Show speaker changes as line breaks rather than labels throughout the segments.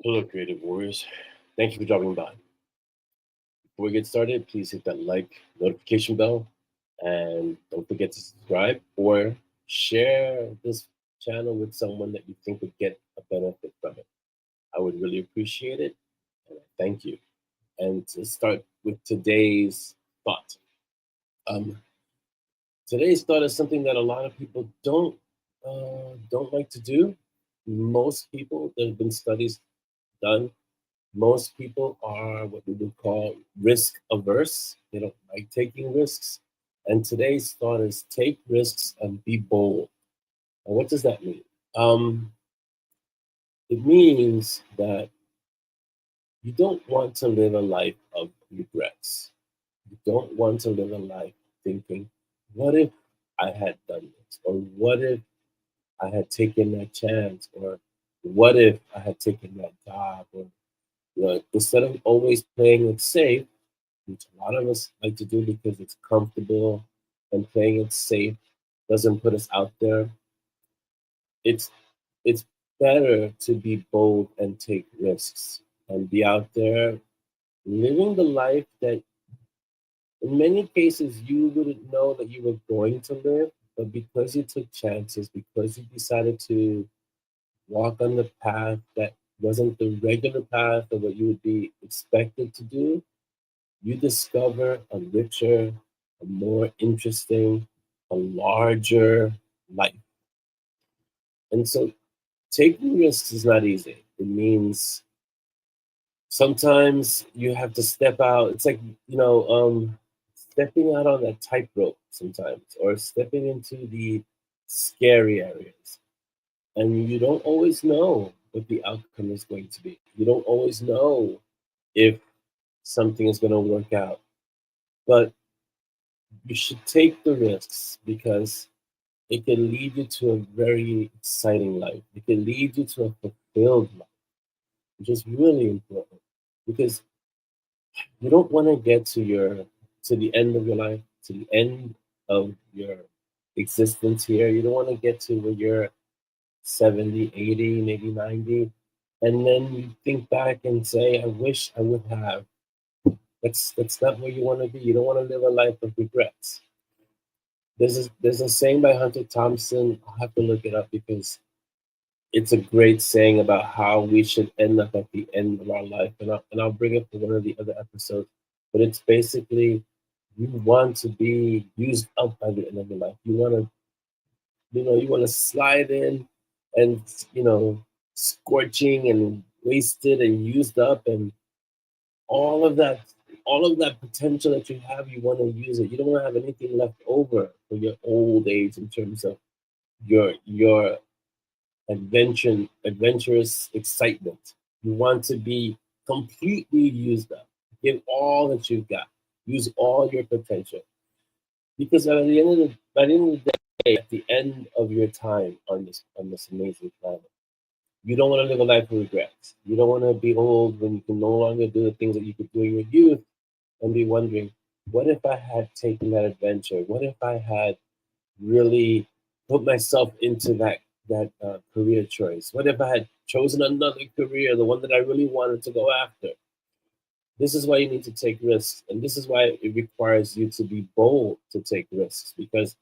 Hello, creative warriors. Thank you for dropping by. Before we get started, please hit that like notification bell and don't forget to subscribe or share this channel with someone that you think would get a benefit from it. I would really appreciate it and I thank you. And to start with today's thought. Um, Today's thought is something that a lot of people don't like to do. Most people, there have been studies done. Most people are what we would call risk averse. They don't like taking risks. And today's thought is take risks and be bold. And what does that mean? Um, it means that you don't want to live a life of regrets. You don't want to live a life thinking, what if I had done this? Or what if I had taken that chance? Or what if I had taken that job? Or instead of always playing it safe, which a lot of us like to do because it's comfortable and playing it safe doesn't put us out there. It's it's better to be bold and take risks and be out there living the life that in many cases you wouldn't know that you were going to live, but because you took chances, because you decided to walk on the path that wasn't the regular path of what you would be expected to do, you discover a richer, a more interesting, a larger life. And so taking risks is not easy. It means sometimes you have to step out. It's like, stepping out on that tightrope sometimes, or stepping into the scary areas. And you don't always know what the outcome is going to be. You don't always know if something is going to work out. But you should take the risks because it can lead you to a very exciting life. It can lead you to a fulfilled life, which is really important because you don't want to get to the end of your life, to the end of your existence here. You don't want to get to where you're 70, 80, maybe 90, and then you think back and say, I wish I would have. That's not where you want to be. You don't want to live a life of regrets. There's a saying by Hunter Thompson. I'll have to look it up because it's a great saying about how we should end up at the end of our life, and I'll bring it to one of the other episodes. But it's basically you want to be used up by the end of your life. You want to slide in, and scorching and wasted and used up, and all of that all of that potential that you have, you want to use it. You don't want to have anything left over for your old age in terms of your adventurous excitement. You want to be completely used up. Give all that you've got. Use all your potential. Because by the end of the day, at the end of your time on this amazing planet, you don't want to live a life of regrets. You don't want to be old when you can no longer do the things that you could do in your youth and be wondering, what if I had taken that adventure? What if I had really put myself into that career choice? What if I had chosen another career, the one that I really wanted to go after? This is why you need to take risks, and this is why it requires you to be bold to take risks because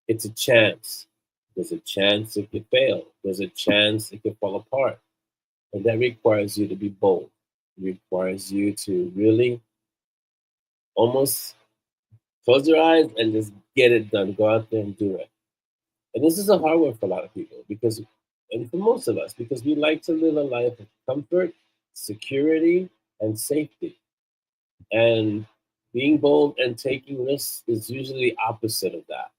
it's a chance. There's a chance it could fail. There's a chance it could fall apart, and that requires you to be bold. It requires you to really almost close your eyes and just get it done. Go out there and do it. And this is a hard one for a lot of people because, and for most of us, because we like to live a life of comfort, security, and safety. And being bold and taking risks is usually the opposite of that.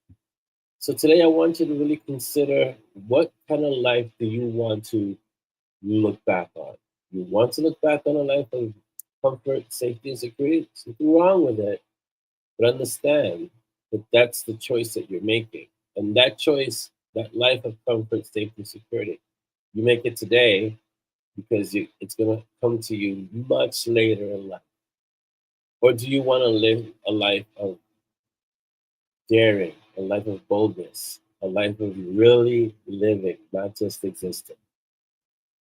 So today I want you to really consider what kind of life do you want to look back on? You want to look back on a life of comfort, safety, and security? There's nothing wrong with it. But understand that that's the choice that you're making. And that choice, that life of comfort, safety, and security, you make it today because it's going to come to you much later in life. Or do you want to live a life of daring, a life of boldness, a life of really living, not just existing?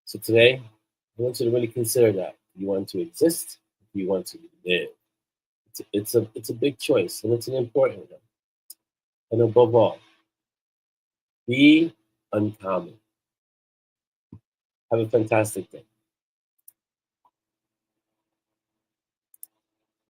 So today, I want you to really consider that. You want to exist, you want to live. It's a big choice, and it's an important one. And above all, be uncommon. Have a fantastic day.